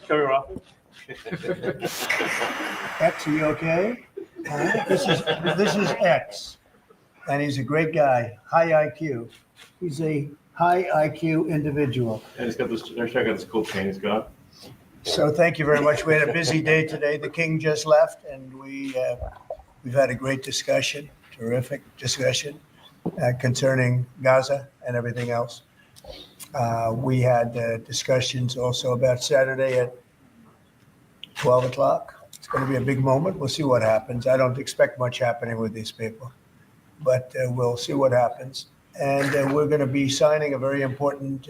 Coming off. X, are you okay? This is X, and he's a great guy, high IQ. He's a high IQ individual. And he's got this. Check out this cool chain he's got. So thank you very much. We had a busy day today. The king just left, and we've had a great discussion, terrific discussion concerning Gaza and everything else. We had discussions also about Saturday at 12 o'clock. It's going to be a big moment. We'll see what happens. I don't expect much happening with these people, but we'll see what happens. And we're going to be signing a very important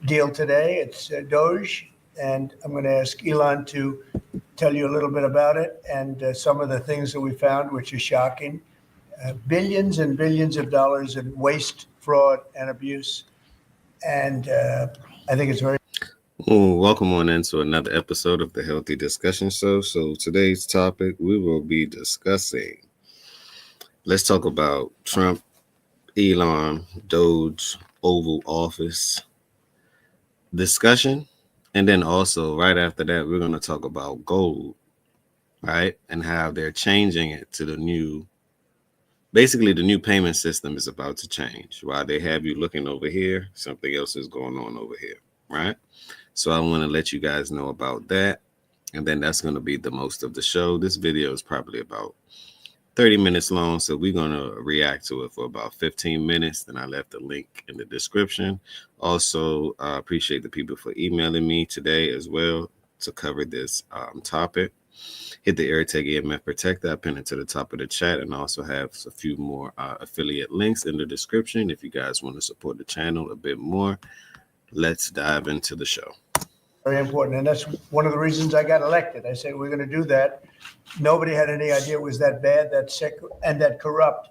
deal today. It's D.O.G.E, and I'm going to ask Elon to tell you a little bit about it and some of the things that we found, which is shocking. Billions and billions of dollars in waste, fraud, and abuse. And I think it's very. Well, welcome on into another episode of the Healthy Discussion Show. So today's topic, we will be discussing, let's talk about Trump, Elon, D.O.G.E, Oval Office discussion. And then also right after that, we're going to talk about gold, right? And how they're changing it to the new, basically the new payment system is about to change. While they have you looking over here, something else is going on over here, right? So I want to let you guys know about that. And then that's going to be the most of the show. This video is probably about 30 minutes long. So we're going to react to it for about 15 minutes. Then I left the link in the description. Also, I appreciate the people for emailing me today as well to cover this topic. Hit the AirTag EMF Protector. I pin it to the top of the chat, and I also have a few more affiliate links in the description if you guys want to support the channel a bit more. Let's dive into the show. Very important. And that's one of the reasons I got elected. I said, we're going to do that. Nobody had any idea it was that bad, that sick, and that corrupt.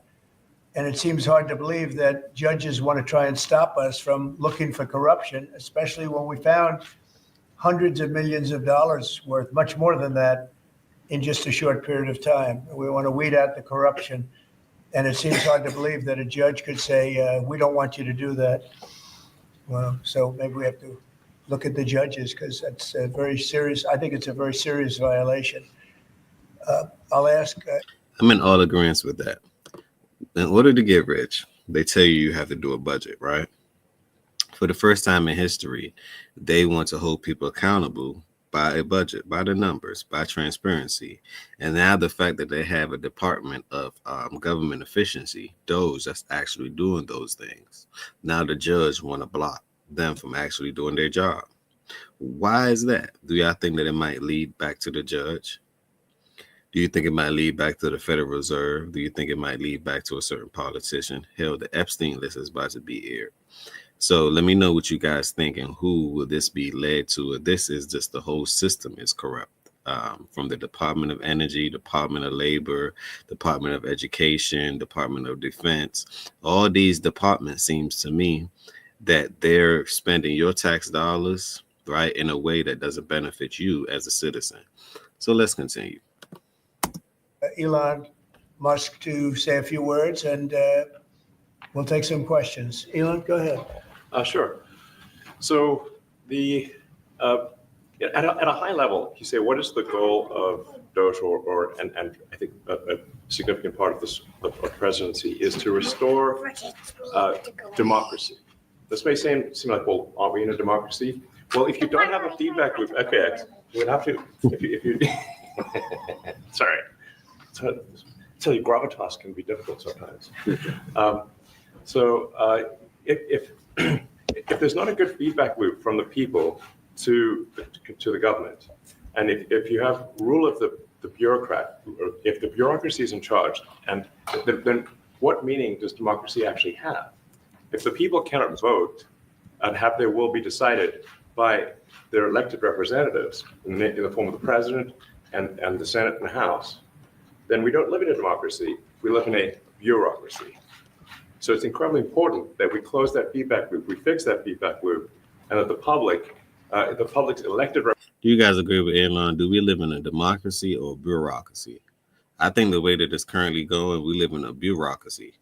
And it seems hard to believe that judges want to try and stop us from looking for corruption, especially when we found hundreds of millions of dollars worth, much more than that, in just a short period of time. We want to weed out the corruption. And it seems hard to believe that a judge could say, we don't want you to do that. Well, so maybe we have to look at the judges, because that's a very serious, I think it's a very serious violation. I'll ask. I'm in all agreement with that. In order to get rich, they tell you have to do a budget, right? For the first time in history, they want to hold people accountable by a budget, by the numbers, by transparency. And now the fact that they have a Department of Government Efficiency, D.O.G.E, that's actually doing those things. Now the judge want to block them from actually doing their job. Why is that? Do y'all think that it might lead back to the judge? Do you think it might lead back to the Federal Reserve? Do you think it might lead back to a certain politician? Hell, the Epstein list is about to be aired. So let me know what you guys think, and who will this be led to? This is just the whole system is corrupt. From the Department of Energy, Department of Labor, Department of Education, Department of Defense. All these departments, seems to me, that they're spending your tax dollars, right, in a way that doesn't benefit you as a citizen. So let's continue. Elon Musk to say a few words, and we'll take some questions. Elon, go ahead. Sure. So the at a high level, you say, what is the goal of D.O.G.E, and I think a significant part of this of presidency is to restore democracy. This may seem like, well, are we in a democracy? Well, if you don't have a feedback loop, okay, you would have to. If you sorry, tell you gravitas can be difficult sometimes. If there's not a good feedback loop from the people to the government, and if you have rule of the bureaucrat, or if the bureaucracy is in charge, and then what meaning does democracy actually have? If the people cannot vote and have their will be decided by their elected representatives in the form of the president and the Senate and the House, then we don't live in a democracy. We live in a bureaucracy. So it's incredibly important that we close that feedback loop, we fix that feedback loop, and that the public's elected. Do you guys agree with Elon? Do we live in a democracy or a bureaucracy? I think the way that it's currently going, we live in a bureaucracy,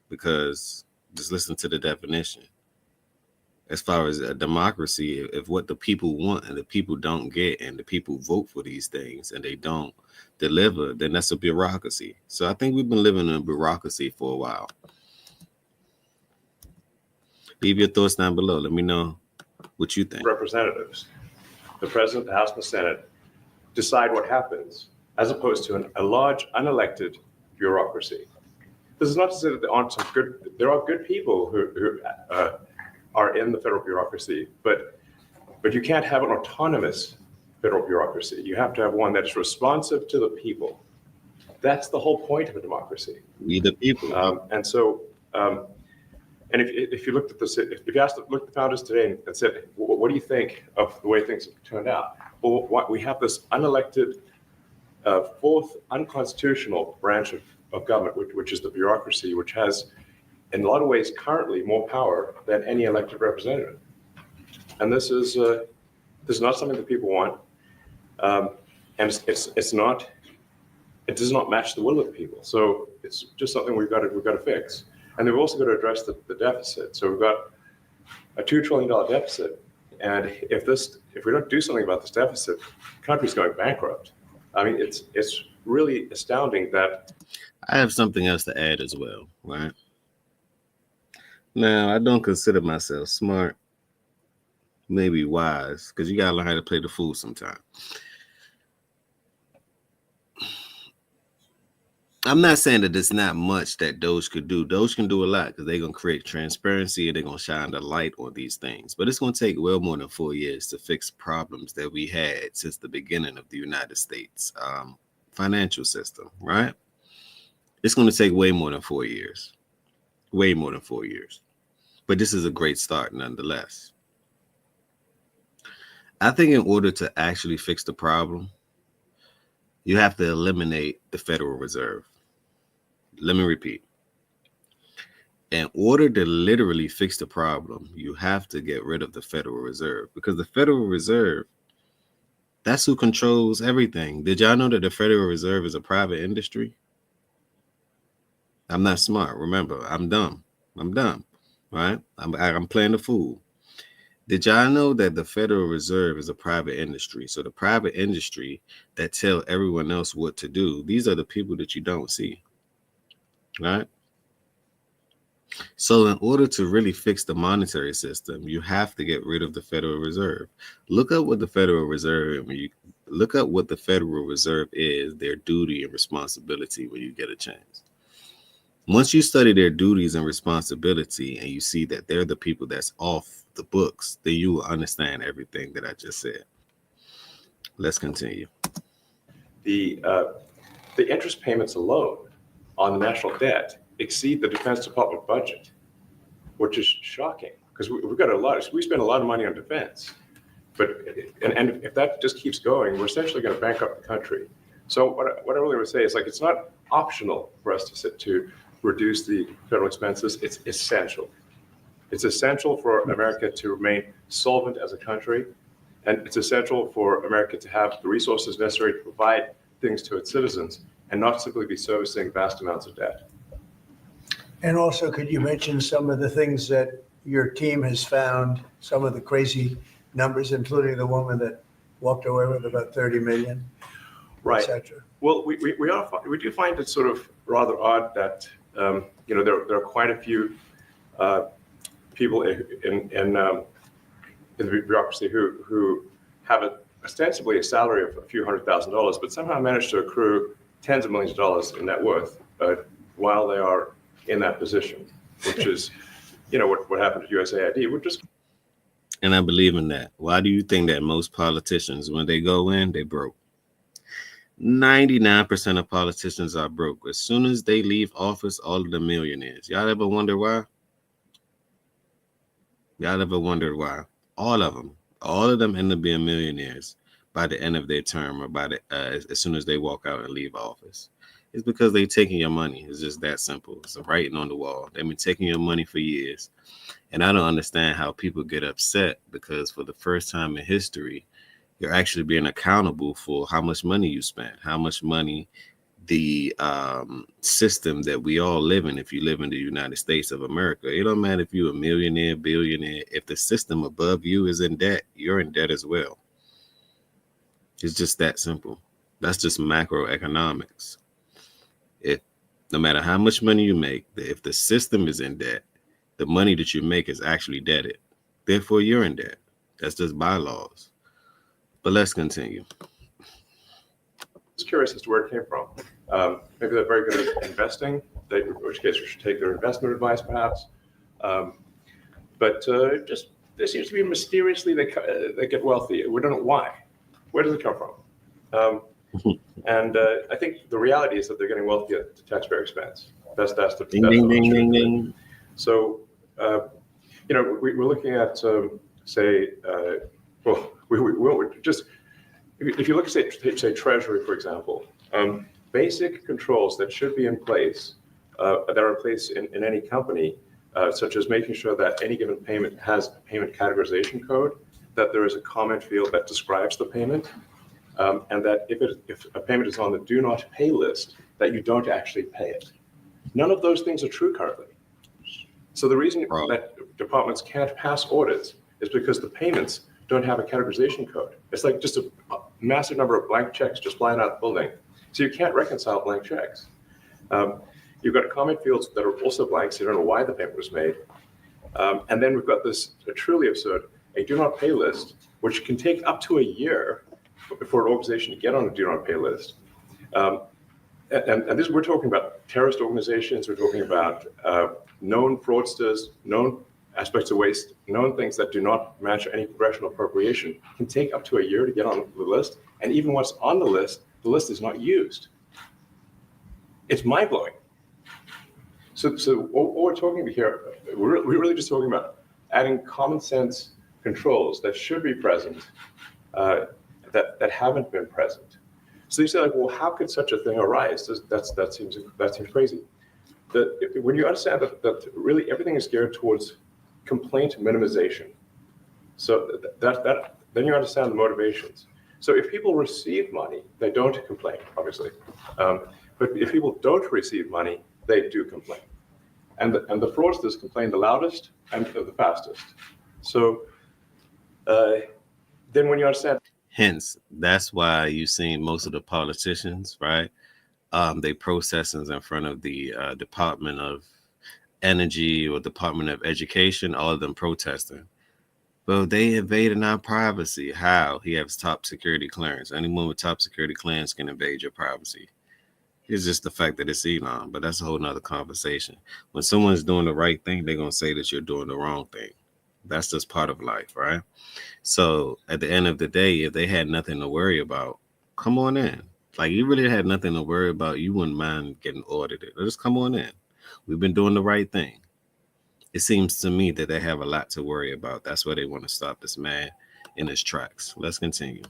because just listen to the definition. as far as a democracy, if what the people want and the people don't get and the people vote for these things and they don't deliver, then that's a bureaucracy. So I think we've been living in a bureaucracy for a while. Leave your thoughts down below. Let me know what you think. Representatives, the president, the House, and the Senate, decide what happens, as opposed to a large unelected bureaucracy. This is not to say that there aren't some good. There are good people who are in the federal bureaucracy, but you can't have an autonomous federal bureaucracy. You have to have one that is responsive to the people. That's the whole point of a democracy. We the people. And if you looked at this, if you looked at the founders today and said, what do you think of the way things have turned out? Well, we have this unelected, fourth unconstitutional branch of government, which is the bureaucracy, which has, in a lot of ways, currently more power than any elected representative. And this is not something that people want, and it's not. It does not match the will of the people. So it's just something we've got to fix. And we've also got to address the deficit. So we've got a $2 trillion deficit. And if we don't do something about this deficit, the country's going bankrupt. I mean, it's really astounding that. I have something else to add as well, right? Now, I don't consider myself smart, maybe wise, because you got to learn how to play the fool sometime. I'm not saying that there's not much that D.O.G.E could do. D.O.G.E can do a lot because they're going to create transparency and they're going to shine the light on these things. But it's going to take well more than 4 years to fix problems that we had since the beginning of the United States financial system, right? It's going to take way more than 4 years. Way more than 4 years. But this is a great start nonetheless. I think in order to actually fix the problem, you have to eliminate the Federal Reserve. Let me repeat. In order to literally fix the problem, you have to get rid of the Federal Reserve, because the Federal Reserve, that's who controls everything. Did y'all know that the Federal Reserve is a private industry? I'm not smart. Remember, I'm dumb. Right? I'm playing the fool. Did y'all know that the Federal Reserve is a private industry? So the private industry that tell everyone else what to do, these are the people that you don't see, right? So in order to really fix the monetary system, you have to get rid of the Federal Reserve. Look up what the Federal Reserve, is, their duty and responsibility when you get a chance. Once you study their duties and responsibility and you see that they're the people that's off the books, then you will understand everything that I just said. Let's continue. The interest payments alone on the national debt exceed the Defense Department budget, which is shocking because we spend a lot of money on defense. But if that just keeps going, we're essentially going to bankrupt the country. So what I really would say is, like, it's not optional for us to reduce the federal expenses. It's essential. It's essential for America to remain solvent as a country, and it's essential for America to have the resources necessary to provide things to its citizens and not simply be servicing vast amounts of debt. And also, could you mention some of the things that your team has found, some of the crazy numbers, including the woman that walked away with about 30 million, right, et cetera? Well, we do find it sort of rather odd that there are quite a few people in the bureaucracy who have ostensibly a salary of a few $100,000, but somehow manage to accrue tens of millions of dollars in net worth while they are in that position, which is, what happened to USAID. And I believe in that. Why do you think that most politicians, when they go in, they broke? 99% of politicians are broke. As soon as they leave office, all of them millionaires. Y'all ever wonder why? All of them end up being millionaires by the end of their term, or as soon as they walk out and leave office. It's because they're taking your money. It's just that simple. It's a writing on the wall. They've been taking your money for years. And I don't understand how people get upset, because for the first time in history, you're actually being accountable for how much money you spent, how much money the system that we all live in. If you live in the United States of America, it don't matter if you're a millionaire, billionaire. If the system above you is in debt, you're in debt as well. It's just that simple. That's just macroeconomics. If no matter how much money you make, if the system is in debt, the money that you make is actually debted. Therefore, you're in debt. That's just bylaws. But let's continue. Just curious as to where it came from. Maybe they're very good at investing, in which case we should take their investment advice, perhaps. But just there seems to be mysteriously they get wealthy. We don't know why. Where does it come from? And I think the reality is that they're getting wealthy at the taxpayer expense. That's the Ding, ding, ding, ding, ding. So we're looking at if you look at say Treasury, for example, basic controls that should be in place that are in place in any company, such as making sure that any given payment has a payment categorization code, that there is a comment field that describes the payment, and that if a payment is on the do not pay list, that you don't actually pay it. None of those things are true currently. So the reason that departments can't pass audits is because the payments don't have a categorization code. It's like just a massive number of blank checks just flying out the building. So you can't reconcile blank checks. You've got comment fields that are also blank, so you don't know why the payment was made. And then we've got this truly absurd, a do not pay list, which can take up to a year for an organization to get on a do not pay list. And this, we're talking about terrorist organizations, we're talking about known fraudsters, known aspects of waste, known things that do not match any congressional appropriation, can take up to a year to get on the list. And even once on the list is not used. It's mind-blowing. So what we're talking about here, we're really just talking about adding common sense controls that should be present, that haven't been present. So you say, like, well, how could such a thing arise? That seems crazy. When you understand that really everything is geared towards complaint minimization, so then you understand the motivations. So if people receive money, they don't complain, obviously. But if people don't receive money, they do complain. And the fraudsters complain the loudest and the fastest. So then when you understand. Hence, that's why you've seen most of the politicians, right? They protestings in front of the Department of Energy or Department of Education, all of them protesting. Well, they invaded our privacy. How? He has top security clearance. Anyone with top security clearance can invade your privacy. It's just the fact that it's Elon, but that's a whole nother conversation. When someone's doing the right thing, they're going to say that you're doing the wrong thing. That's just part of life, right? So at the end of the day, if they had nothing to worry about, come on in. Like, you really had nothing to worry about, you wouldn't mind getting audited. Just come on in. We've been doing the right thing. It seems to me that they have a lot to worry about. That's why they want to stop this man in his tracks. Let's continue.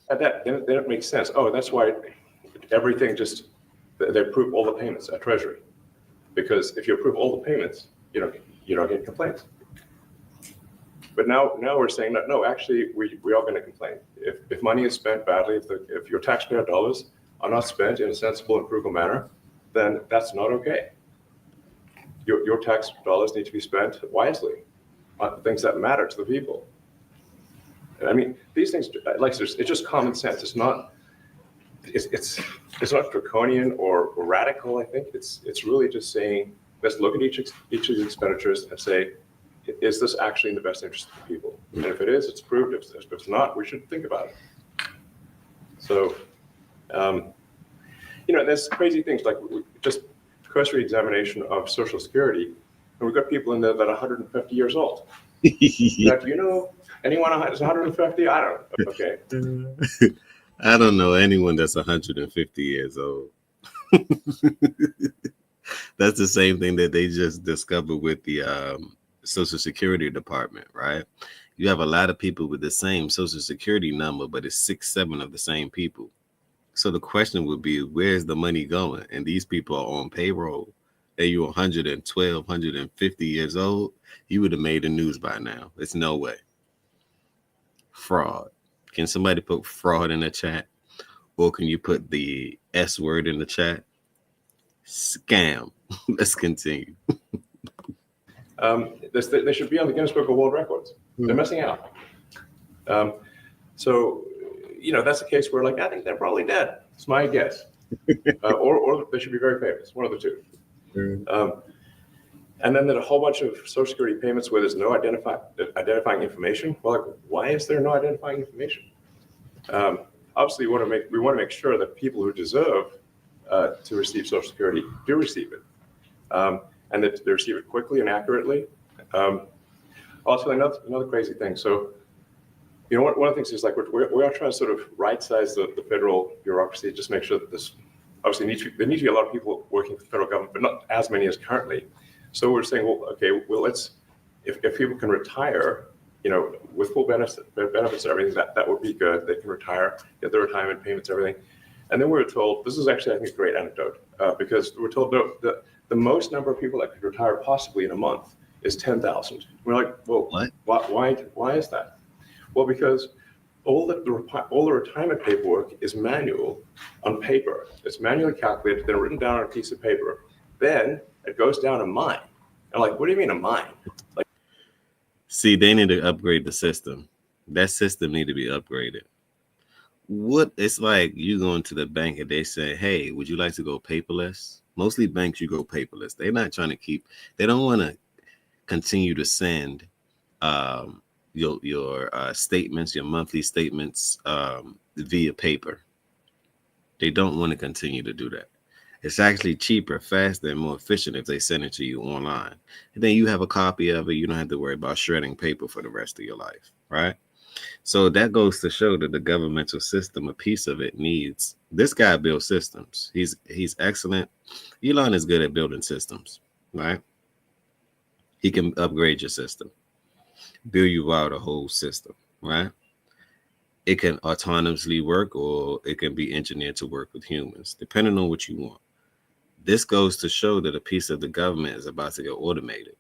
And then it makes sense. Oh, that's why everything they approve all the payments at Treasury. Because if you approve all the payments, you don't get complaints. But now we're saying that, no, actually, we are going to complain. If money is spent badly, if your taxpayer dollars are not spent in a sensible and frugal manner, then that's not okay. Your tax dollars need to be spent wisely on things that matter to the people. And I mean, these things, it's just common sense. It's not draconian or radical. I think it's really just saying, let's look at each of the expenditures and say, is this actually in the best interest of the people? And if it is, it's proved. If it's not, we should think about it. So, there's crazy things like just cursory examination of Social Security, and we've got people in there that are 150 years old. Now, do you know anyone that's 150? I don't know. Okay. I don't know anyone that's 150 years old. That's the same thing that they just discovered with the Social Security Department, right? You have a lot of people with the same Social Security number, but it's 6, 7 of the same people. So the question would be, where's the money going? And these people are on payroll. And you're 112, 150 years old, you would have made the news by now. There's no way. Fraud. Can somebody put fraud in the chat? Or can you put the S word in the chat? Scam. Let's continue. They should be on the Guinness Book of World Records. They're missing out. So, that's a case where, like, I think they're probably dead. It's my guess. Or they should be very famous, one of the two. And then there's a whole bunch of Social Security payments where there's no identifying information. Well, like, why is there no identifying information? Obviously, we want to make sure that people who deserve to receive Social Security do receive it, and that they receive it quickly and accurately. Also, another crazy thing. So, one of the things is, like, we are trying to sort of right-size the federal bureaucracy, just make sure that this obviously there need to be a lot of people working for the federal government, but not as many as currently. So we're saying, well, okay, well, if people can retire, with full benefits and everything, that would be good. They can retire, get their retirement payments, everything. And then we were told, this is actually, I think, a great anecdote, because we're told the most number of people that could retire possibly in a month is 10,000. We're like, well, what? Why is that? Well, because all the retirement paperwork is manual on paper. It's manually calculated, then written down on a piece of paper. Then it goes down a mine. And like, what do you mean a mine? Like, see, they need to upgrade the system. That system need to be upgraded. What it's like, you going to the bank and they say, hey, would you like to go paperless? Mostly banks, you go paperless. They're not trying to they don't want to continue to send your statements, your monthly statements via paper. They don't want to continue to do that. It's actually cheaper, faster, and more efficient if they send it to you online. And then you have a copy of it. You don't have to worry about shredding paper for the rest of your life, right? So that goes to show that the governmental system, a piece of it needs. This guy builds systems. He's excellent. Elon is good at building systems, right? He can upgrade your system, build you out a whole system, right? It can autonomously work, or it can be engineered to work with humans, depending on what you want. This goes to show that a piece of the government is about to get automated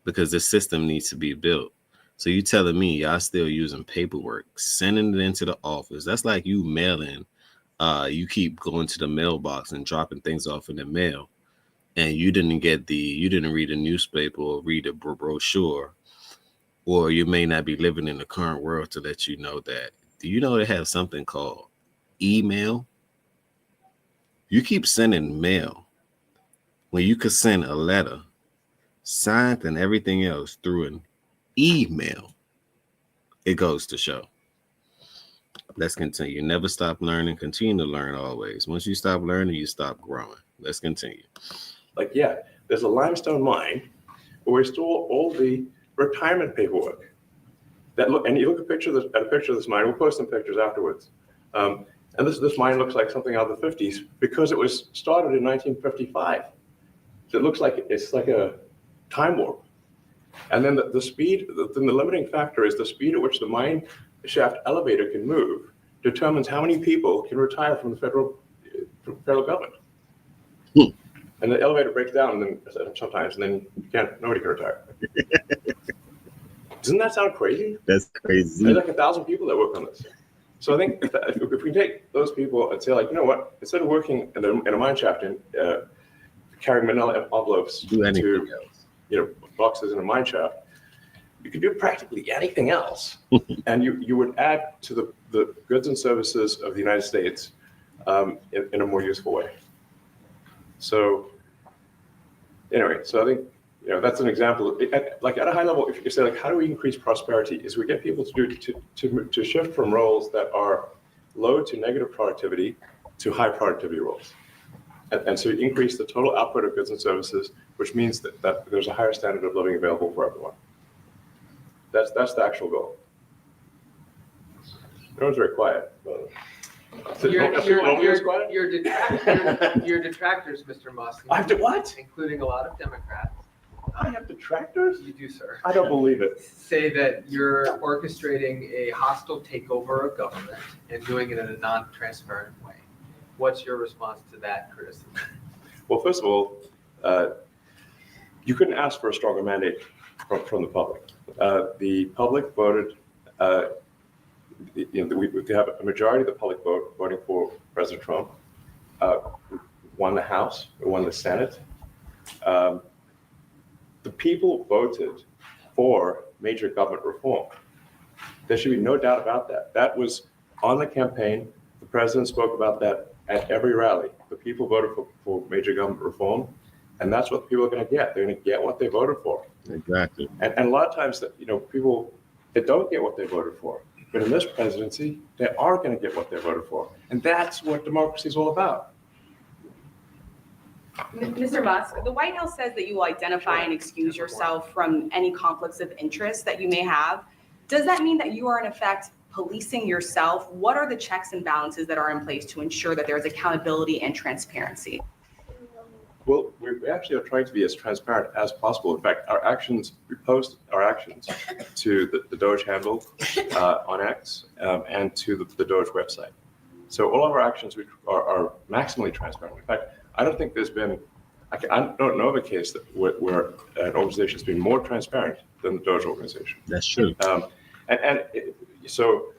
because the system needs to be built. So you telling me y'all still using paperwork, sending it into the office? That's like you mailing. You keep going to the mailbox and dropping things off in the mail, and you didn't read a newspaper or read a brochure, or you may not be living in the current world to let you know that. Do you know they have something called email? You keep sending mail when you could send a letter signed and everything else through an email. It goes to show. Let's continue. Never stop learning. Continue to learn always. Once you stop learning, you stop growing. Let's continue. like, yeah, there's a limestone mine where we store all the retirement paperwork. And you look at a picture of this mine. We'll post some pictures afterwards. And this mine looks like something out of the 50s because it was started in 1955. So it looks like it's like a time warp. And then the speed, the limiting factor is the speed at which the mine shaft elevator can move determines how many people can retire from the federal government. And the elevator breaks down and then sometimes, and then nobody can retire. Doesn't that sound crazy? That's crazy. There's like 1,000 people that work on this. So I think if we take those people and say, like, you know what, instead of working in a mine shaft and carrying manila envelopes to boxes in a mine shaft, you could do practically anything else, and you would add to the goods and services of the United States in a more useful way. So anyway, so I think that's an example. Like at a high level, if you say, like, how do we increase prosperity? Is we get people to shift from roles that are low to negative productivity to high productivity roles, and so increase the total output of goods and services, which means that there's a higher standard of living available for everyone. That's the actual goal. Everyone's very quiet. Your detractors, Mr. Musk. I have to what? Including a lot of Democrats. I have detractors? You do, sir. I don't believe it. Say that you're orchestrating a hostile takeover of government and doing it in a non-transparent way. What's your response to that criticism? Well, first of all, you couldn't ask for a stronger mandate from the public. The public voted. We have a majority of the public voting for President Trump. won the House, or won the Senate. The people voted for major government reform. There should be no doubt about that. That was on the campaign. The president spoke about that at every rally. The people voted for major government reform, and that's what people are going to get. They're going to get what they voted for. Exactly. And a lot of times, that people that don't get what they voted for, but in this presidency, they are going to get what they voted for, and that's what democracy is all about. Mr. Musk, the White House says that you will identify and excuse yourself from any conflicts of interest that you may have. Does that mean that you are in effect policing yourself? What are the checks and balances that are in place to ensure that there is accountability and transparency? Well, we actually are trying to be as transparent as possible. In fact, we post our actions to the D.O.G.E handle on X and to the D.O.G.E website. So all of our actions are maximally transparent. In fact, I don't think there's been, I don't know of a case where an organization has been more transparent than the D.O.G.E organization. That's true. So,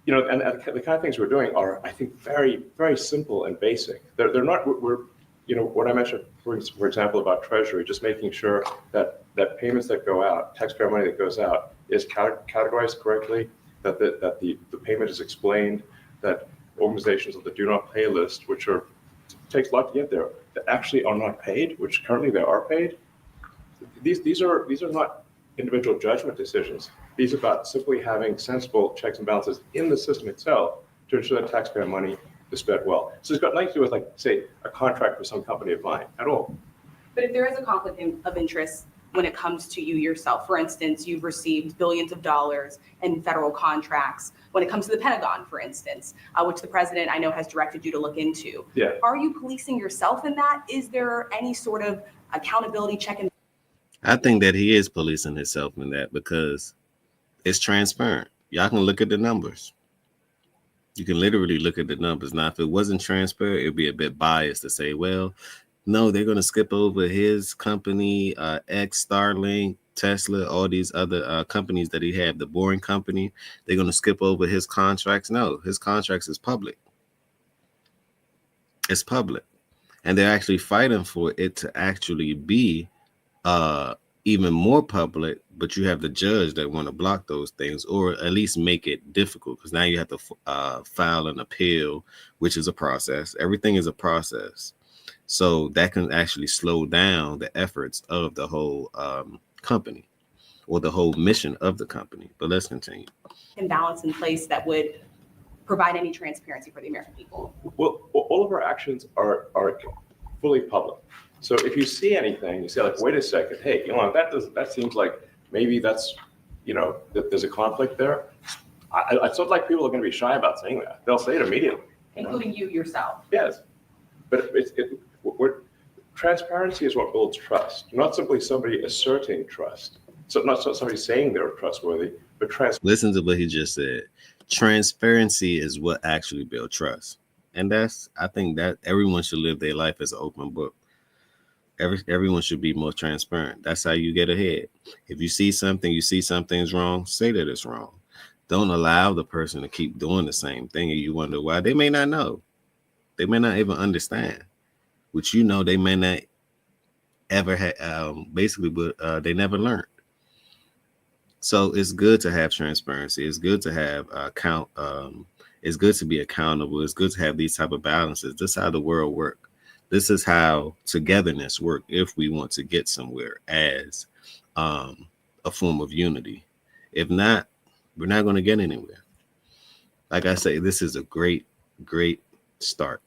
and the kind of things we're doing are, I think, very, very simple and basic. They're not, what I mentioned, for example, about Treasury, just making sure that payments that go out, taxpayer money that goes out, is categorized correctly, that the payment is explained, that organizations on the do not pay list, which takes a lot to get there, that actually are not paid, which currently they are paid. These are not individual judgment decisions. These are about simply having sensible checks and balances in the system itself to ensure that taxpayer money is spent well. So it's got nothing to do with, like, say, a contract with some company of mine at all. But if there is a conflict of interest when it comes to you yourself, for instance, you've received billions of dollars in federal contracts when it comes to the Pentagon, for instance, which the president I know has directed you to look into. Yeah. Are you policing yourself in that? Is there any sort of accountability check and I think that he is policing himself in that because it's transparent. Y'all can look at the numbers. You can literally look at the numbers. Now, if it wasn't transparent, it'd be a bit biased to say, well, no, they're going to skip over his company, X, Starlink, Tesla, all these other companies that he had, the Boring Company. They're going to skip over his contracts. No, his contracts is public. It's public. And they're actually fighting for it to actually be even more public, but you have the judge that want to block those things or at least make it difficult because now you have to file an appeal, which is a process. Everything is a process. So that can actually slow down the efforts of the whole company or the whole mission of the company. But let's continue. balance in place that would provide any transparency for the American people? Well, all of our actions are fully public. So if you see anything, you say, like, wait a second, hey, that seems like maybe that's, that there's a conflict there. It's not like people are going to be shy about saying that. They'll say it immediately. Including you yourself. Yes. But transparency is what builds trust, not simply somebody asserting trust. So not somebody saying they're trustworthy, but Listen to what he just said. Transparency is what actually builds trust. And I think that everyone should live their life as an open book. Everyone should be more transparent. That's how you get ahead. If you see something's wrong, say that it's wrong. Don't allow the person to keep doing the same thing and you wonder why. They may not know. They may not even understand, which they may not ever have, they never learned. So it's good to have transparency. It's good to have it's good to be accountable. It's good to have these type of balances. This is how the world works. This is how togetherness works if we want to get somewhere as a form of unity. If not, we're not going to get anywhere. Like I say, this is a great, great start.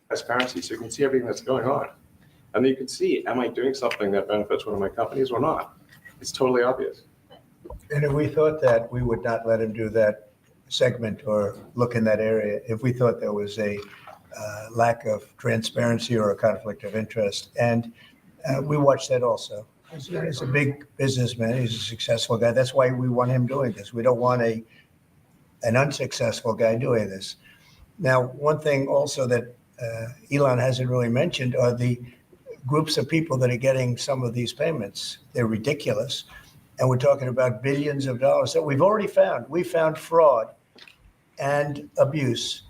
Transparency, so you can see everything that's going on. And then you can see, am I doing something that benefits one of my companies or not? It's totally obvious. And if we thought that, we would not let him do that segment or look in that area if we thought there was a lack of transparency or a conflict of interest. And we watch that also. He's a big businessman. He's a successful guy. That's why we want him doing this. We don't want an unsuccessful guy doing this. Now, one thing also that Elon hasn't really mentioned are the groups of people that are getting some of these payments. They're ridiculous. And we're talking about billions of dollars that we've already found. We found fraud and abuse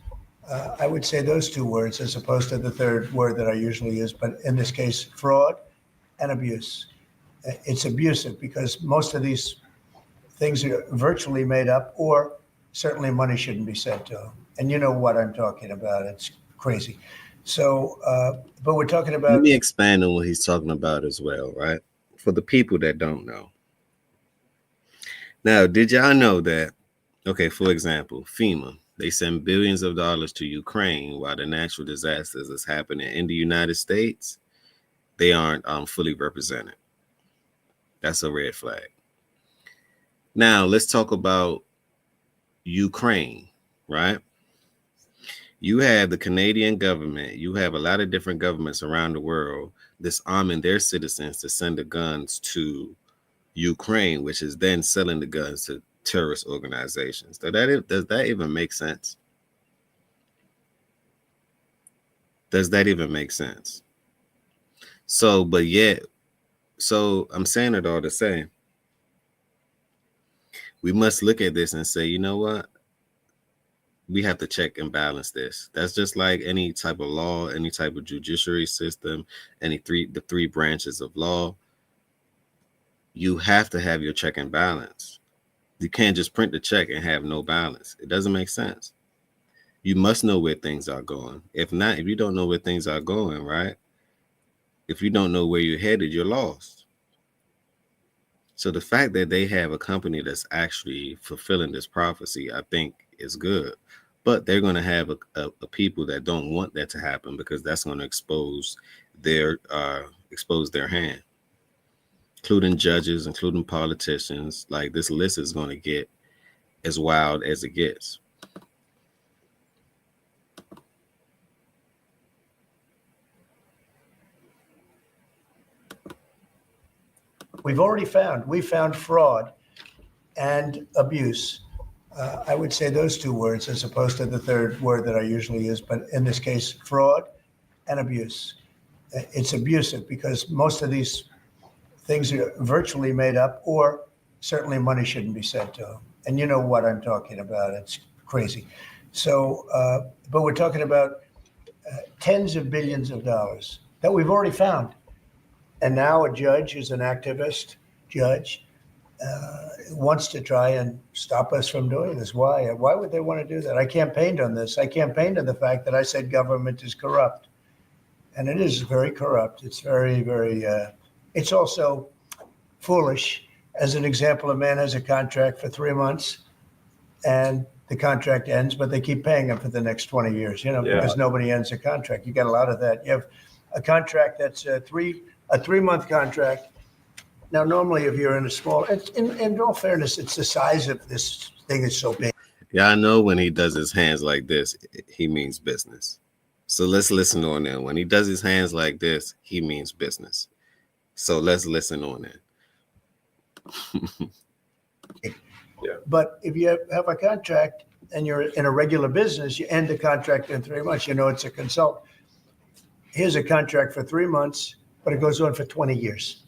I would say those two words as opposed to the third word that I usually use, but in this case, fraud and abuse. It's abusive because most of these things are virtually made up, or certainly money shouldn't be sent to them. And you know what I'm talking about. It's crazy. So, but we're talking Let about. me expand on what he's talking about as well, right? For the people that don't know. Now, did y'all know that, okay, for example, FEMA, they send billions of dollars to Ukraine while the natural disasters is happening in the United States. They aren't fully represented. That's a red flag. Now, let's talk about Ukraine, right? You have the Canadian government, you have a lot of different governments around the world disarming their citizens to send the guns to Ukraine, which is then selling the guns to terrorist organizations. Does that even make sense? Does that even make sense? So, but yet, so I'm saying it all to say, we must look at this and say, you know what? We have to check and balance this. That's just like any type of law, any type of judiciary system, the three branches of law. You have to have your check and balance. You can't just print the check and have no balance. It doesn't make sense. You must know where things are going. If not, if you don't know where things are going, right? If you don't know where you're headed, you're lost. So the fact that they have a company that's actually fulfilling this prophecy, I think is good. But they're going to have a people that don't want that to happen because that's going to expose their hand, including judges, including politicians. Like this list is going to get as wild as it gets. We found fraud and abuse. I would say those two words as opposed to the third word that I usually use, but in this case, fraud and abuse. It's abusive because most of these things are virtually made up, or certainly money shouldn't be sent to them. And you know what I'm talking about. It's crazy. So, but we're talking about tens of billions of dollars that we've already found. And now a judge who's an activist judge wants to try and stop us from doing this. Why? Why would they want to do that? I campaigned on this. I campaigned on the fact that I said government is corrupt. And it is very corrupt. It's very, very, it's also foolish. As an example, a man has a contract for 3 months and the contract ends, but they keep paying him for the next 20 years, because nobody ends a contract. You got a lot of that. You have a contract that's a 3-month contract. Now, normally, if you're in a small, in all fairness, it's the size of this thing is so big. Yeah, I know when he does his hands like this, he means business. So let's listen on that. When he does his hands like this, he means business. So let's listen on that. But if you have a contract and you're in a regular business, you end the contract in 3 months. It's a consult. Here's a contract for 3 months, but it goes on for 20 years.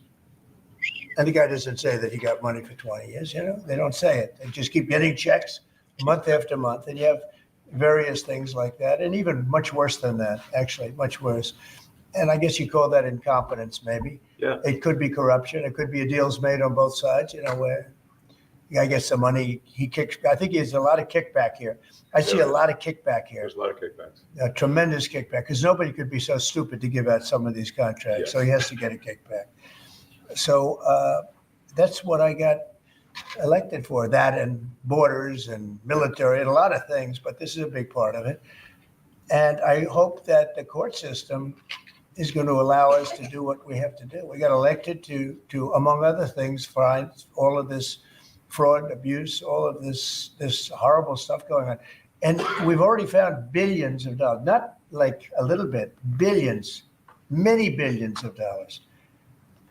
And the guy doesn't say that he got money for 20 years. They don't say it. They just keep getting checks month after month. And you have various things like that. And even much worse than that, actually, much worse. And I guess you call that incompetence, maybe. Yeah. It could be corruption. It could be deals made on both sides, where the guy gets the money, he kicks. I think there's a lot of kickback here. I see a lot of kickback here. There's a lot of kickbacks. A tremendous kickback, because nobody could be so stupid to give out some of these contracts. Yes. So he has to get a kickback. So that's what I got elected for, that and borders and military and a lot of things, but this is a big part of it. And I hope that the court system is going to allow us to do what we have to do. We got elected to among other things, find all of this fraud, abuse, all of this horrible stuff going on. And we've already found billions of dollars, not like a little bit, billions, many billions of dollars.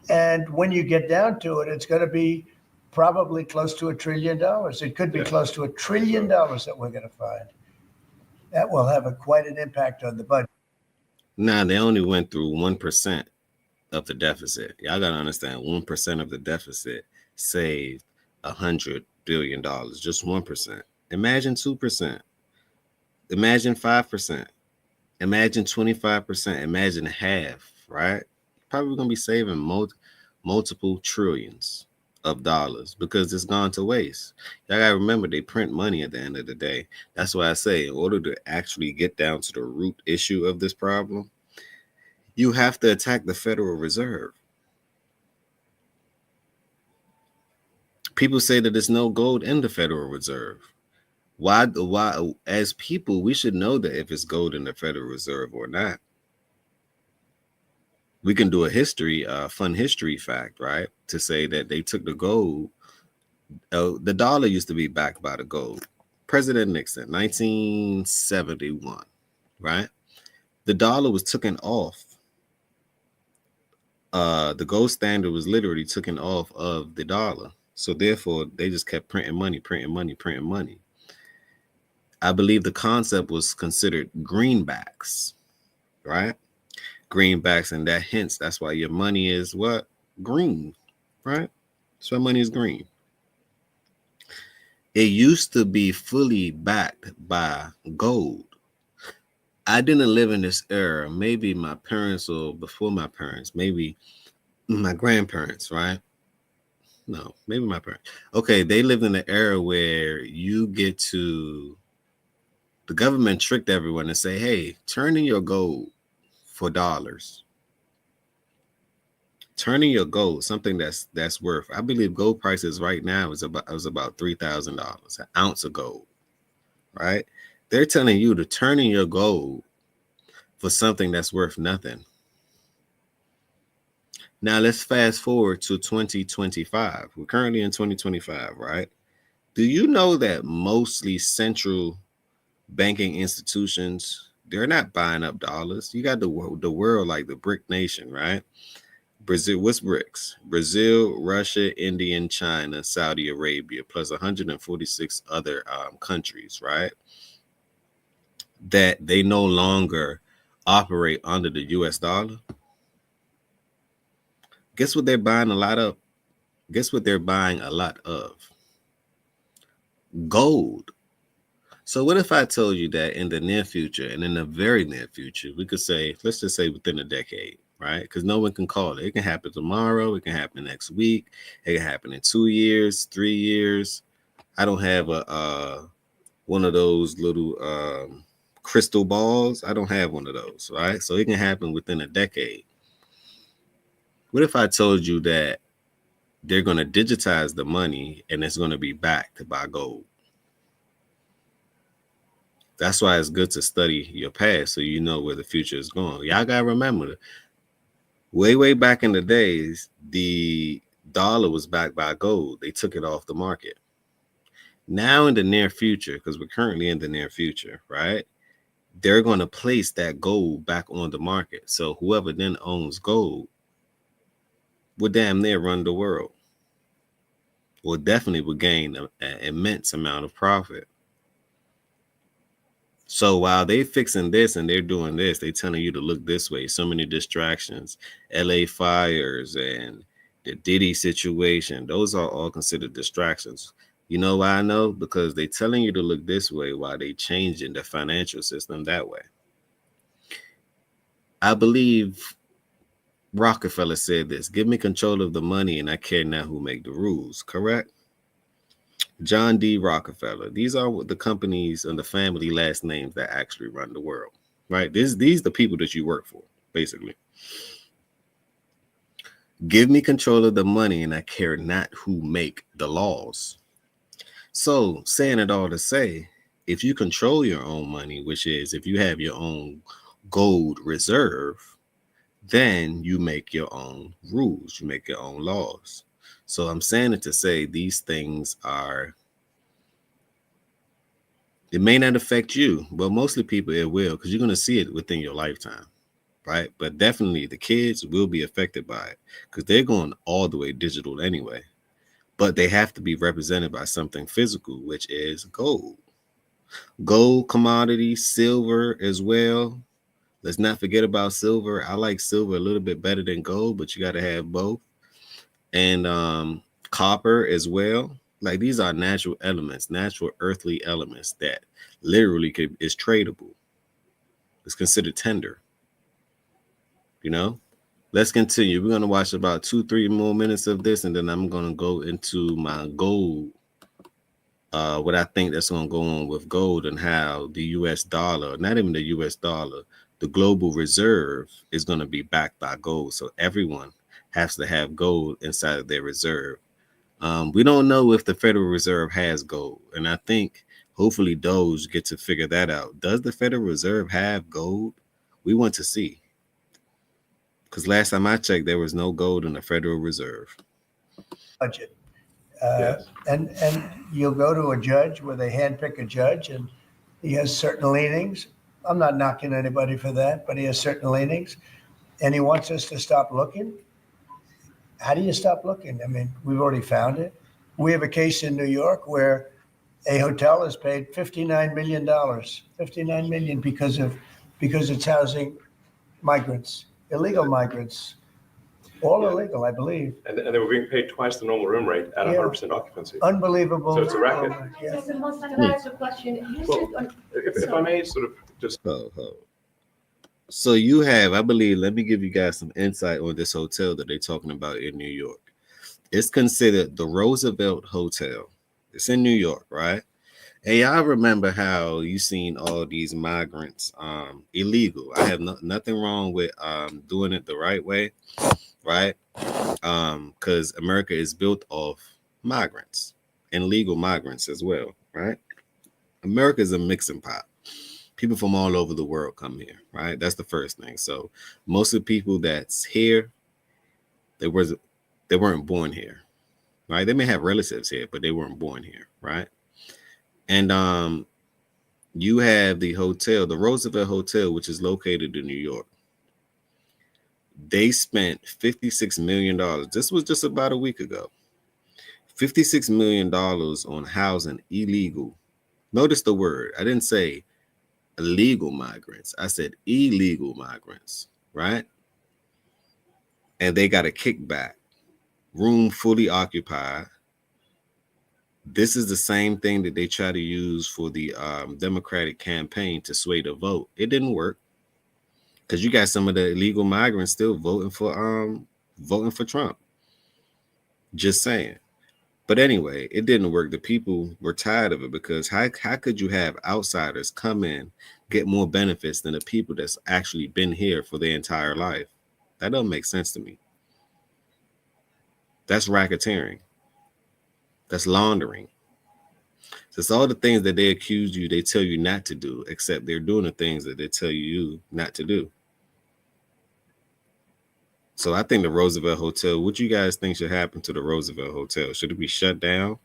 And when you get down to it, it's going to be probably close to $1 trillion. It could be close to $1 trillion that we're going to find. That will have quite an impact on the budget. Now, they only went through 1% of the deficit. Y'all got to understand, 1% of the deficit saved $100 billion, just 1%. Imagine 2%. Imagine 5%. Imagine 25%. Imagine half, right? Probably going to be saving multiple trillions of dollars because it's gone to waste. Y'all gotta remember they print money at the end of the day. That's why I say in order to actually get down to the root issue of this problem, you have to attack the Federal Reserve. People say that there's no gold in the Federal Reserve. Why as people we should know that if it's gold in the Federal Reserve or not. We can do a fun history fact, right? To say that they took the gold. The dollar used to be backed by the gold. President Nixon, 1971, right? The dollar was taken off. The gold standard was literally taken off of the dollar. So therefore, they just kept printing money, printing money, printing money. I believe the concept was considered greenbacks, right? Greenbacks, and that hence that's why your money is what? Green, right? So money is green. It used to be fully backed by gold. I didn't live in this era. Maybe my parents or before my parents, maybe my grandparents, right? No, maybe my parents. Okay, they lived in the era where the government tricked everyone and say, hey, turn in your gold for dollars. Turning your gold, something that's worth. I believe gold prices right now is about $3,000 an ounce of gold, right? They're telling you to turn in your gold for something that's worth nothing. Now let's fast forward to 2025. We're currently in 2025, right? Do you know that mostly central banking institutions, they're not buying up dollars? You got the world like the BRIC nation, right? Brazil, what's BRICS? Brazil, Russia, India, and China, Saudi Arabia, plus 146 other countries, right? That they no longer operate under the US dollar. Guess what they're buying a lot of? Guess what they're buying a lot of? Gold. So what if I told you that in the near future, and in the very near future, we could say, let's just say within a decade, right? Because no one can call it. It can happen tomorrow. It can happen next week. It can happen in 2 years, 3 years. I don't have one of those little crystal balls. I don't have one of those, right? So it can happen within a decade. What if I told you that they're going to digitize the money and it's going to be backed by gold? That's why it's good to study your past so you know where the future is going. Y'all got to remember, way back in the days, the dollar was backed by gold. They took it off the market. Now in the near future, because we're currently in the near future, right? They're going to place that gold back on the market. So whoever then owns gold will damn near run the world. Or definitely will gain an immense amount of profit. So while they fixing this and they're doing this, they telling you to look this way. So many distractions, LA fires and the Diddy situation. Those are all considered distractions. You know why I know? Because they telling you to look this way while they changing the financial system that way. I believe Rockefeller said this: give me control of the money and I care not who make the rules. Correct? John D. Rockefeller. These are the companies and the family last names that actually run the world, right? These the people that you work for, basically. Give me control of the money and I care not who make the laws. So saying it all to say, if you control your own money, which is if you have your own gold reserve, then you make your own rules, you make your own laws. So I'm saying it to say these things it may not affect you, but mostly people it will, because you're going to see it within your lifetime, right? But definitely the kids will be affected by it because they're going all the way digital anyway. But they have to be represented by something physical, which is gold. Gold, commodity, silver as well. Let's not forget about silver. I like silver a little bit better than gold, but you got to have both. And copper as well. Like these are natural elements, natural earthly elements that literally is tradable. It's considered tender. You know, let's continue. We're gonna watch about 2-3 more minutes of this, and then I'm gonna go into my gold. What I think that's gonna go on with gold and how the U.S. dollar, not even the U.S. dollar, the global reserve is gonna be backed by gold. So everyone has to have gold inside of their reserve. We don't know if the Federal Reserve has gold, and I think hopefully Doge get to figure that out. Does the Federal Reserve have gold? We want to see, because last time I checked, there was no gold in the Federal Reserve. Budget. Yes. And you'll go to a judge where they handpick a judge and he has certain leanings. I'm not knocking anybody for that, but he has certain leanings and he wants us to stop looking. How do you stop looking? I mean, we've already found it. We have a case in New York where a hotel has paid $59 million, $59 million because it's housing migrants, illegal migrants, all Yeah. illegal, I believe. And they were being paid twice the normal room rate at Yeah. 100% occupancy. Unbelievable. So it's a racket. Yeah. Mr. Musk, can I ask a question? You Well, said, If I may sort of just, So you have, I believe, let me give you guys some insight on this hotel that they're talking about in New York. It's considered the Roosevelt Hotel. It's in New York, right? Hey, I remember how you seen all these migrants illegal. I have nothing wrong with doing it the right way, right? Because America is built off migrants and legal migrants as well, right? America is a mixing pot. People from all over the world come here, right? That's the first thing. So most of the people that's here, they weren't born here, right? They may have relatives here, but they weren't born here, right? And you have the hotel, the Roosevelt Hotel, which is located in New York. They spent $56 million. This was just about a week ago. $56 million on housing illegal. Notice the word. I didn't say illegal migrants. I said illegal migrants, right? And they got a kickback. Room fully occupied. This is the same thing that they try to use for the Democratic campaign to sway the vote. It didn't work because you got some of the illegal migrants still voting for Trump. Just saying. But anyway, it didn't work. The people were tired of it because how could you have outsiders come in, get more benefits than the people that's actually been here for their entire life? That doesn't make sense to me. That's racketeering. That's laundering. So it's all the things that they accuse you, they tell you not to do, except they're doing the things that they tell you not to do. So I think the Roosevelt Hotel, what you guys think should happen to the Roosevelt Hotel? Should it be shut down?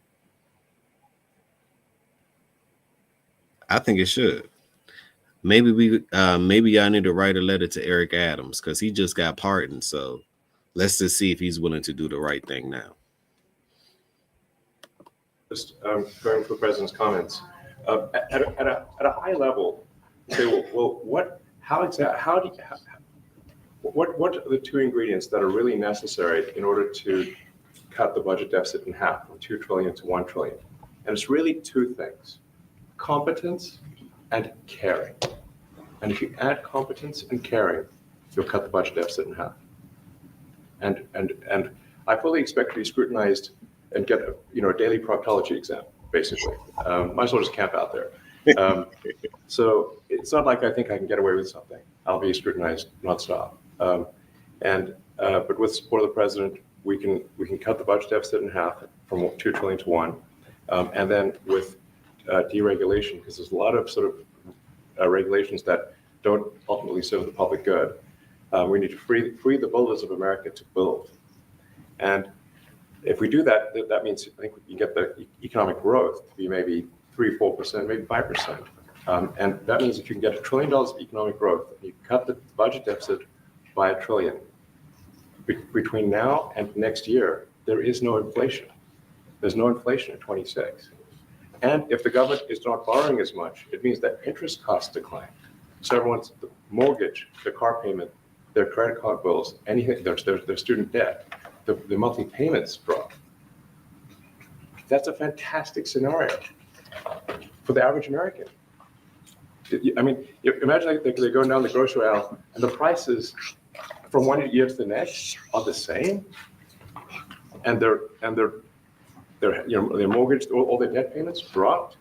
I think it should. Maybe y'all need to write a letter to Eric Adams because he just got pardoned. So let's just see if he's willing to do the right thing now. just going for the president's comments. At a high level, say, well, what are the two ingredients that are really necessary in order to cut the budget deficit in half from 2 trillion to 1 trillion? And it's really two things: competence and caring. And if you add competence and caring, you'll cut the budget deficit in half. And I fully expect to be scrutinized and get a daily proctology exam, basically. Might as well just camp out there. So it's not like I think I can get away with something. I'll be scrutinized nonstop. But with support of the president, we can cut the budget deficit in half from 2 trillion to 1. And then with deregulation, because there's a lot of sort of regulations that don't ultimately serve the public good. We need to free the builders of America to build. And if we do that, that means I think you get the economic growth to be maybe 3-4%, maybe 5%. And that means if you can get $1 trillion of economic growth, you cut the budget deficit by $1 trillion. Between now and next year, there is no inflation. There's no inflation at 26. And if the government is not borrowing as much, it means that interest costs decline. So everyone's the mortgage, the car payment, their credit card bills, anything, their student debt, the monthly payments drop. That's a fantastic scenario for the average American. I mean, imagine like they're going down the grocery aisle and the prices from one year to the next are the same, and their their mortgage, all their debt payments dropped.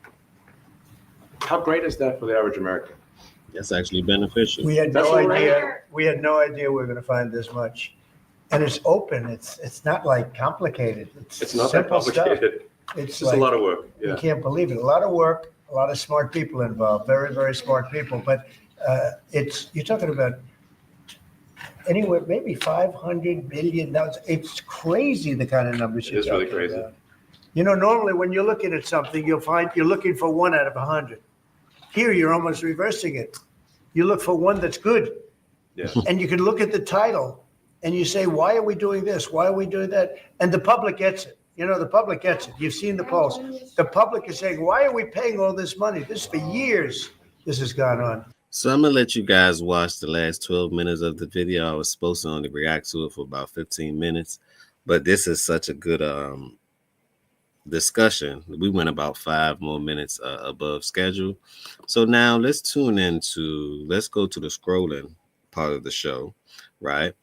How great is that for the average American? That's actually beneficial. We had That's no all right. idea, we had no idea we were gonna find this much. And it's open, it's not like complicated, It's not that simple stuff. complicated. It's It's just a like, lot of work. you Yeah. can't believe it, a lot of work, a lot of smart people involved, very, very smart people, but you're talking about anywhere, maybe 500 billion dollars. It's crazy the kind of numbers It you're is really talking crazy. about. You know, normally when you're looking at something, you'll find you're looking for 1 out of 100. Here, you're almost reversing it. You look for one that's good, Yeah. and you can look at the title and you say, why are we doing this? Why are we doing that? And the public gets it. You know, the public gets it. You've seen the polls. The public is saying, why are we paying all this money? This for years, this has gone on. So I'm gonna let you guys watch the last 12 minutes of the video. I was supposed to only react to it for about 15 minutes, but this is such a good discussion. We went about 5 more minutes above schedule. So now let's go to the scrolling part of the show, right?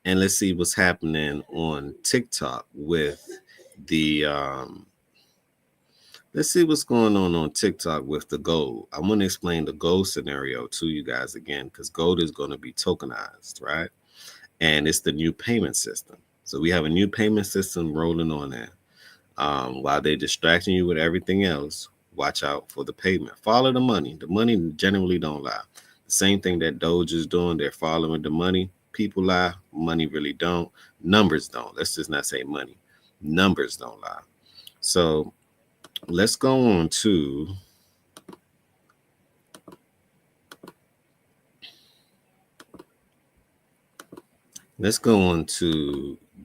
And let's see what's happening on TikTok with the let's see what's going on TikTok with the gold. I want to explain the gold scenario to you guys again, because gold is going to be tokenized, right? And it's the new payment system. So we have a new payment system rolling on there. While they're distracting you with everything else, watch out for the payment. Follow the money. The money generally don't lie. The same thing that Doge is doing, they're following the money. People lie, money really don't. Numbers don't. Let's just not say money. Numbers don't lie. So let's go on to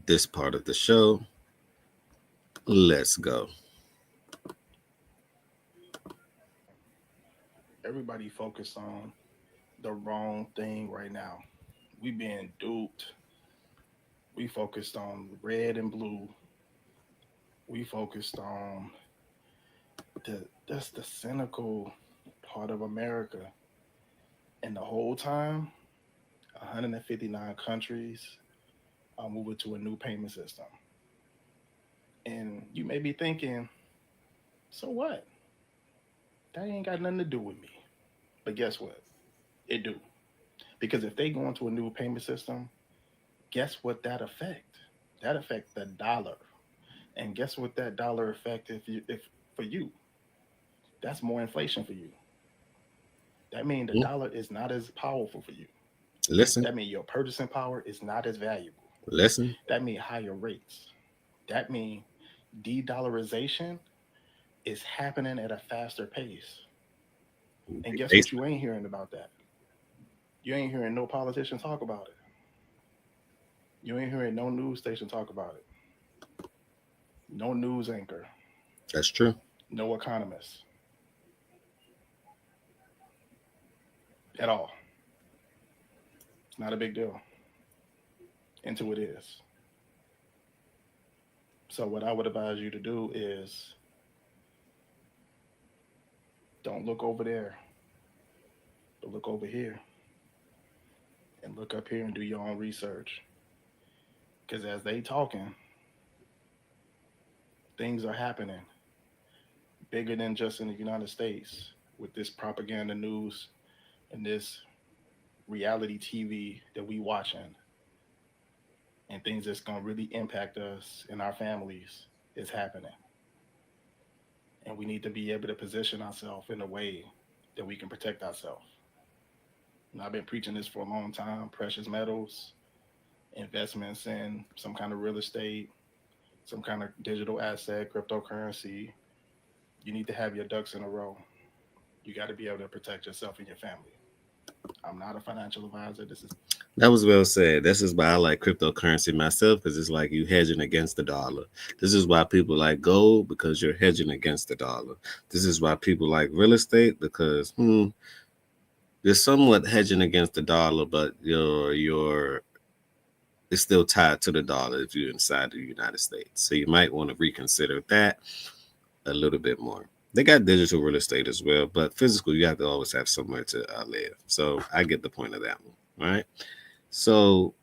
this part of the show. Let's go. Everybody focused on the wrong thing right now. We being duped. We focused on red and blue. We focused on that's the cynical part of America. And the whole time, 159 countries are moving to a new payment system. And you may be thinking, so what? That ain't got nothing to do with me. But guess what? It do. Because if they go into a new payment system, guess what that affect? That affect the dollar. And guess what that dollar affect if for you? That's more inflation for you. That means the dollar is not as powerful for you. Listen. That means your purchasing power is not as valuable. Listen. That means higher rates. That means de-dollarization is happening at a faster pace. And guess what you ain't hearing about that? You ain't hearing no politician talk about it. You ain't hearing no news station talk about it. No news anchor. That's true. No economist. At all. It's not a big deal. Until it is. So what I would advise you to do is don't look over there, but look over here. And look up here and do your own research. Because as they talking, things are happening bigger than just in the United States with this propaganda news and this reality TV that we watching, and things that's going to really impact us and our families is happening. And we need to be able to position ourselves in a way that we can protect ourselves. And I've been preaching this for a long time: precious metals, investments in some kind of real estate, some kind of digital asset, cryptocurrency. You need to have your ducks in a row. You got to be able to protect yourself and your family. I'm not a financial advisor. That was well said. This is why I like cryptocurrency myself, because it's like you hedging against the dollar. This is why people like gold, because you're hedging against the dollar. This is why people like real estate, because you're somewhat hedging against the dollar, but you're it's still tied to the dollar if you're inside the United States. So you might want to reconsider that. a little bit more. They got digital real estate as well, but physical, you have to always have somewhere to live. So I get the point of that one, right? So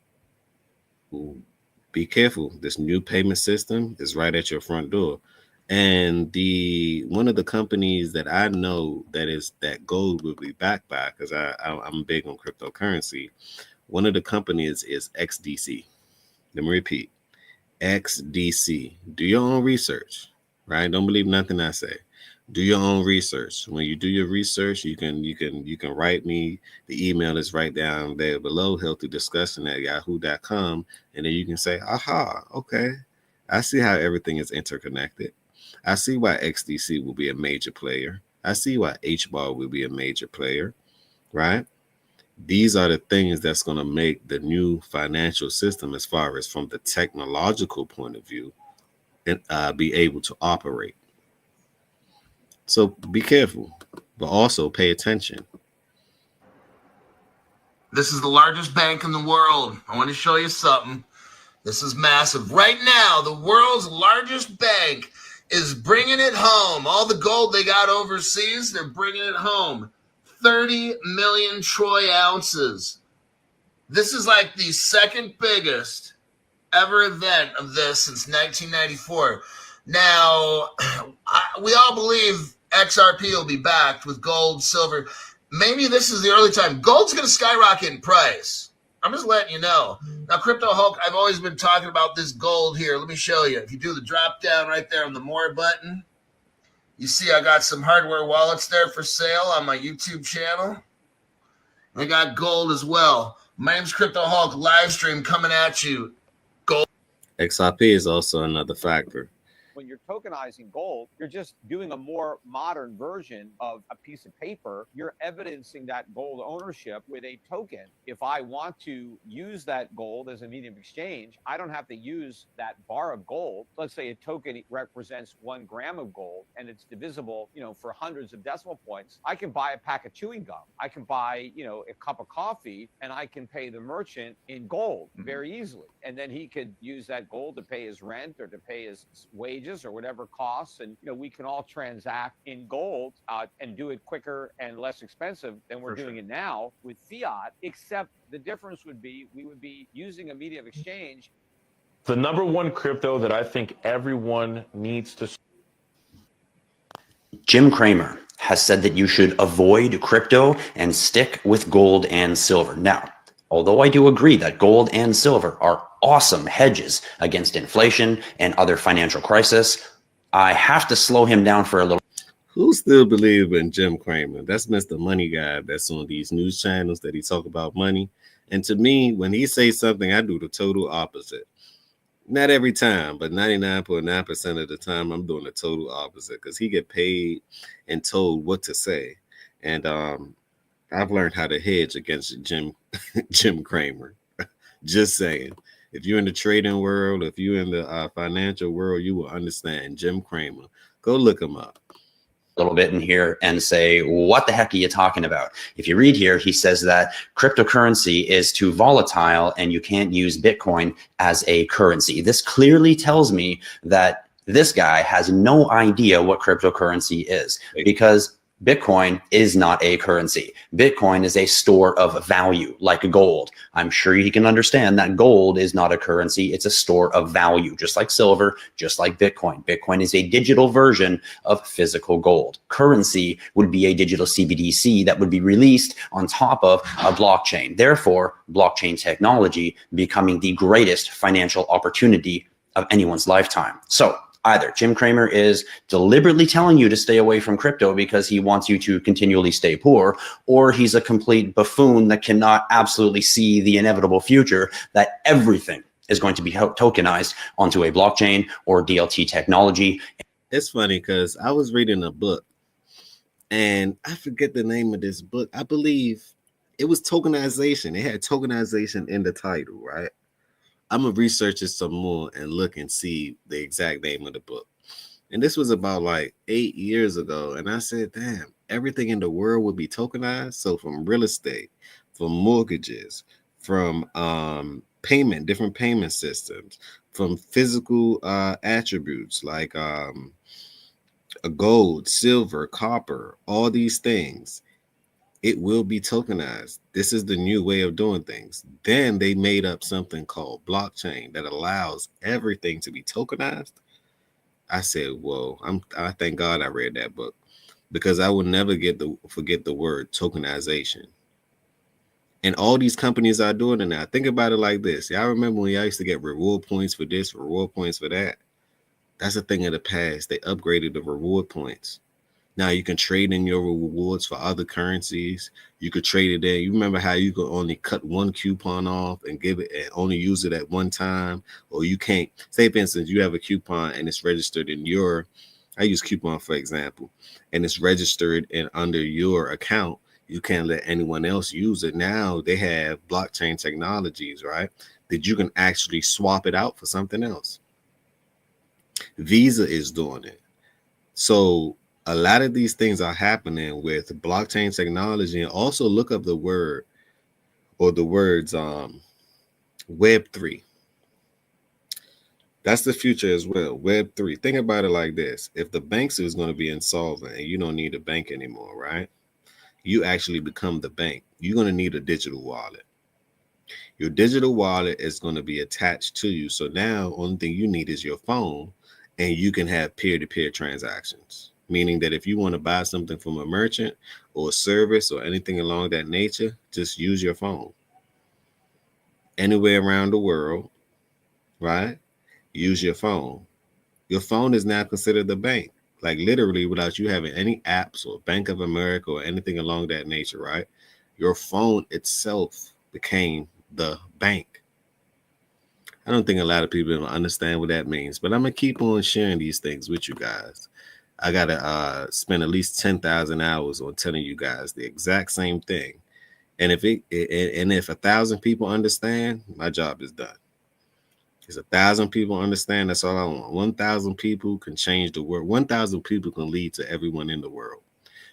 be careful. This new payment system is right at your front door. And the one of the companies that I know that gold will be backed by, because I'm big on cryptocurrency. One of the companies is XDC. Let me repeat, XDC. Do your own research, right? Don't believe nothing I say. Do your own research. When you do your research, you can write me. The email is right down there below, healthydiscussion@yahoo.com. And then you can say, aha, okay. I see how everything is interconnected. I see why XDC will be a major player. I see why HBAR will be a major player, right? These are the things that's going to make the new financial system, as far as from the technological point of view, and be able to operate. So be careful, but also pay attention. This is the largest bank in the world. I want to show you something. This is massive. Right now, the world's largest bank is bringing it home. All the gold they got overseas, they're bringing it home. 30 million troy ounces. This is like the second biggest ever event of this since 1994. Now, we all believe XRP will be backed with gold, silver. Maybe this is the early time. Gold's going to skyrocket in price. I'm just letting you know. Now, Crypto Hulk, I've always been talking about this gold here. Let me show you. If you do the drop down right there on the more button, you see I got some hardware wallets there for sale on my YouTube channel. I got gold as well. My name's Crypto Hulk, live stream coming at you. Gold. XRP is also another factor. When you're tokenizing gold, you're just doing a more modern version of a piece of paper. You're evidencing that gold ownership with a token. If I want to use that gold as a medium of exchange, I don't have to use that bar of gold. Let's say a token represents 1 gram of gold and it's divisible, for hundreds of decimal points. I can buy a pack of chewing gum. I can buy, a cup of coffee, and I can pay the merchant in gold very easily. And then he could use that gold to pay his rent or to pay his wages or whatever costs, and we can all transact in gold and do it quicker and less expensive than we're doing it now with fiat, except the difference would be we would be using a medium of exchange. The number one crypto that I think everyone needs to. Jim Cramer has said that you should avoid crypto and stick with gold and silver. Now, although I do agree that gold and silver are awesome hedges against inflation and other financial crisis, I have to slow him down for a little. Who still believe in Jim Cramer? That's Mr. Money Guy that's on these news channels that he talk about money. And to me, when he says something, I do the total opposite. Not every time, but 99.9% of the time, I'm doing the total opposite because he get paid and told what to say. And I've learned how to hedge against Jim Cramer. Just saying. If you're in the trading world, if you're in the financial world, you will understand Jim Cramer. Go look him up. A little bit in here and say, what the heck are you talking about? If you read here, he says that cryptocurrency is too volatile and you can't use Bitcoin as a currency. This clearly tells me that this guy has no idea what cryptocurrency is, because Bitcoin is not a currency. Bitcoin is a store of value, like gold. I'm sure you can understand that gold is not a currency. It's a store of value, just like silver, just like Bitcoin. Bitcoin is a digital version of physical gold. Currency would be a digital CBDC that would be released on top of a blockchain. Therefore, blockchain technology becoming the greatest financial opportunity of anyone's lifetime. So, either Jim Cramer is deliberately telling you to stay away from crypto because he wants you to continually stay poor, or he's a complete buffoon that cannot absolutely see the inevitable future that everything is going to be tokenized onto a blockchain or DLT technology. It's funny because I was reading a book and I forget the name of this book. I believe it was Tokenization. It had tokenization in the title, right? I'm going to research it some more and look and see the exact name of the book. And this was about like 8 years ago. And I said, damn, everything in the world would be tokenized. So from real estate, from mortgages, from different payment systems, from physical attributes like a gold, silver, copper, all these things, it will be tokenized. This is the new way of doing things. Then they made up something called blockchain that allows everything to be tokenized. I said, "Whoa!" I thank God I read that book because I will never forget the word tokenization. And all these companies are doing it now. Think about it like this. Y'all remember when y'all used to get reward points for this, reward points for that? That's a thing of the past. They upgraded the reward points. Now you can trade in your rewards for other currencies. You could trade it in. You remember how you could only cut one coupon off and give it and only use it at one time, or you can't. Say for instance, you have a coupon and it's registered in your. I use coupon for example, and it's registered in under your account. You can't let anyone else use it. Now they have blockchain technologies, right? That you can actually swap it out for something else. Visa is doing it. So a lot of these things are happening with blockchain technology. And also look up the word or the words Web3. That's the future as well. Web3. Think about it like this. If the banks is going to be insolvent and you don't need a bank anymore, right? You actually become the bank. You're going to need a digital wallet. Your digital wallet is going to be attached to you. So now only thing you need is your phone and you can have peer-to-peer transactions. Meaning that if you want to buy something from a merchant or a service or anything along that nature, just use your phone. Anywhere around the world, right? Use your phone. Your phone is now considered the bank. Like literally without you having any apps or Bank of America or anything along that nature, right? Your phone itself became the bank. I don't think a lot of people don't understand what that means, but I'm going to keep on sharing these things with you guys. I got to spend at least 10,000 hours on telling you guys the exact same thing. And if 1,000 people understand, my job is done. If 1,000 people understand, that's all I want. 1,000 people can change the world. 1,000 people can lead to everyone in the world.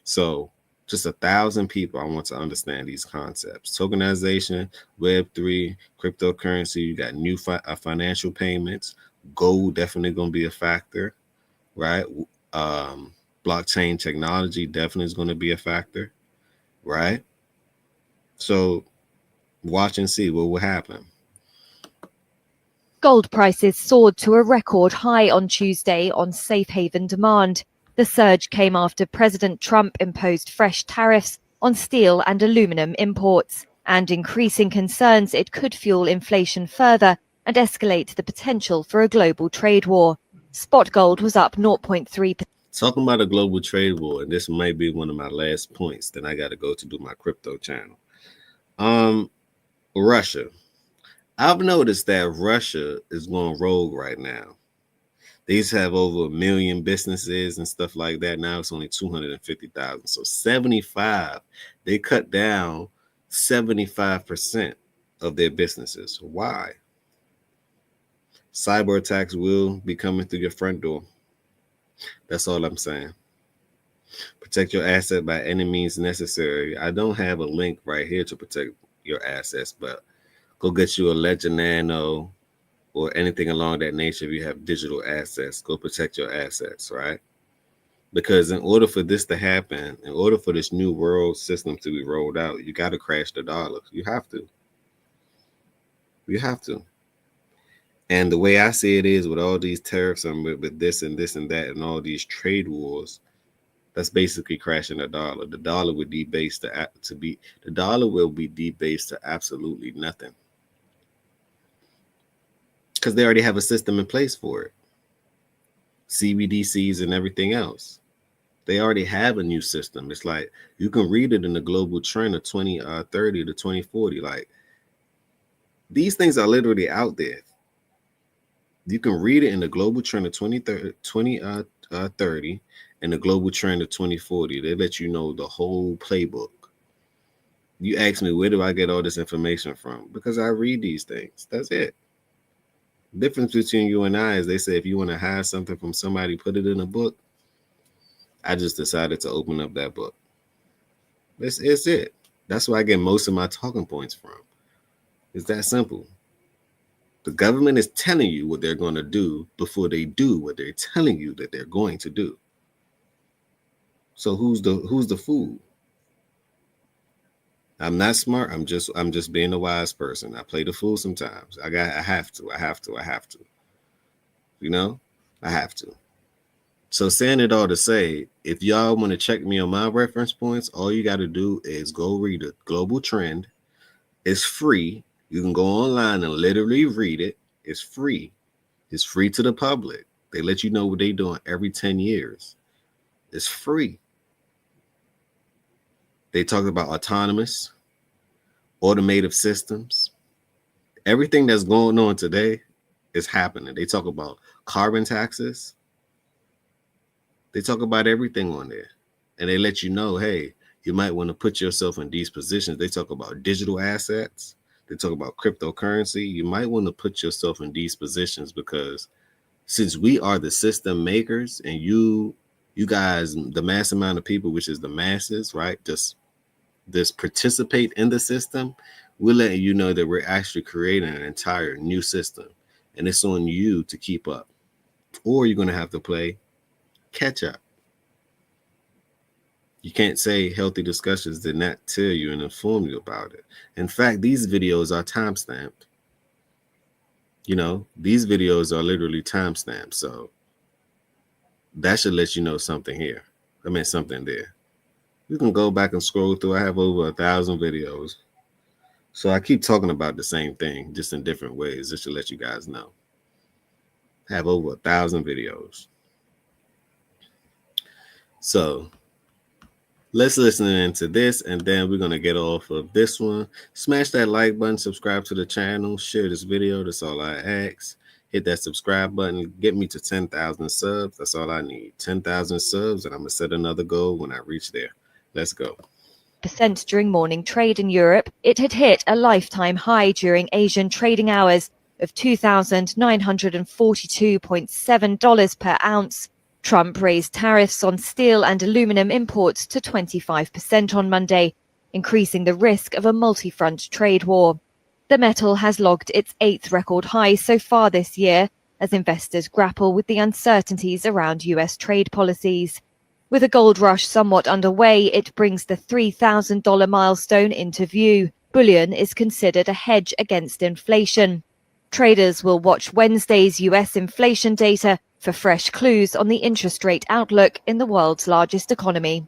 So just 1,000 people, I want to understand these concepts. Tokenization, Web3, cryptocurrency, you got new financial payments. Gold definitely going to be a factor, right? Blockchain technology definitely is going to be a factor, right? So watch and see what will happen. Gold prices soared to a record high on Tuesday on safe haven demand. The surge came after President Trump imposed fresh tariffs on steel and aluminum imports and increasing concerns it could fuel inflation further and escalate the potential for a global trade war. Spot gold was up 0.3%. Talking about a global trade war, and this might be one of my last points, then I got to go to do my crypto channel. Russia. I've noticed that Russia is going rogue right now. They used to have over 1 million businesses and stuff like that. Now it's only 250,000. So 75, they cut down 75% of their businesses. Why? Cyber attacks will be coming through your front door. That's all I'm saying. Protect your asset by any means necessary. I don't have a link right here to protect your assets, but go get you a Ledger Nano or anything along that nature. If you have digital assets, go protect your assets, right? Because in order for this to happen, in order for this new world system to be rolled out, you got to crash the dollar. You have to. You have to. And the way I see it is with all these tariffs and with this and this and that and all these trade wars, that's basically crashing the dollar. The dollar would debase the dollar will be debased to absolutely nothing. Because they already have a system in place for it. CBDCs and everything else. They already have a new system. It's like you can read it in the global trend of 2030 to 2040. Like these things are literally out there. You can read it in the global trend of 2030 and the global trend of 2040. They let you know the whole playbook. You ask me, where do I get all this information from? Because I read these things. That's it. The difference between you and I is they say if you want to hide something from somebody, put it in a book. I just decided to open up that book. It's it. That's where I get most of my talking points from. It's that simple. The government is telling you what they're going to do before they do what they're telling you that they're going to do. So who's the fool? I'm not smart. I'm just being a wise person. I play the fool sometimes. I have to. You know, I have to. So saying it all to say, if y'all want to check me on my reference points, all you got to do is go read a global trend. It's free. You can go online and literally read it. It's free. It's free to the public. They let you know what they're doing every 10 years. It's free. They talk about autonomous, automated systems. Everything that's going on today is happening. They talk about carbon taxes. They talk about everything on there. And they let you know, hey, you might want to put yourself in these positions. They talk about digital assets. They talk about cryptocurrency. You might want to put yourself in these positions because since we are the system makers and you guys, the mass amount of people, which is the masses, right? Just participate in the system. We're letting you know that we're actually creating an entire new system. And it's on you to keep up. Or you're going to have to play catch up. You can't say Healthy Discussions did not tell you and inform you about it. In fact, these videos are timestamped. You know, these videos are literally timestamped. So that should let you know something here. I mean, something there. You can go back and scroll through. I have over 1,000 videos. So I keep talking about the same thing, just in different ways, just to let you guys know. I have over 1,000 videos. So let's listen into this, and then we're going to get off of this one. Smash that like button, subscribe to the channel, share this video. That's all I ask. Hit that subscribe button. Get me to 10,000 subs. That's all I need. 10,000 subs, and I'm going to set another goal when I reach there. Let's go. % during morning trade in Europe. It had hit a lifetime high during Asian trading hours of $2,942.7 per ounce. Trump raised tariffs on steel and aluminum imports to 25% on Monday, increasing the risk of a multi-front trade war. The metal has logged its 8th record high so far this year as investors grapple with the uncertainties around US trade policies. With a gold rush somewhat underway, it brings the $3,000 milestone into view. Bullion is considered a hedge against inflation. Traders will watch Wednesday's US inflation data for fresh clues on the interest rate outlook in the world's largest economy.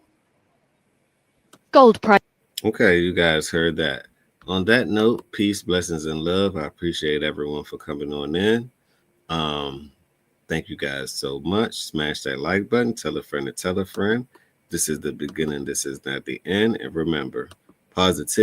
Gold price. Okay, you guys heard that. On that note, peace, blessings, and love. I appreciate everyone for coming on in. Thank you guys so much. Smash that like button. Tell a friend to tell a friend. This is the beginning. This is not the end. And remember, positivity.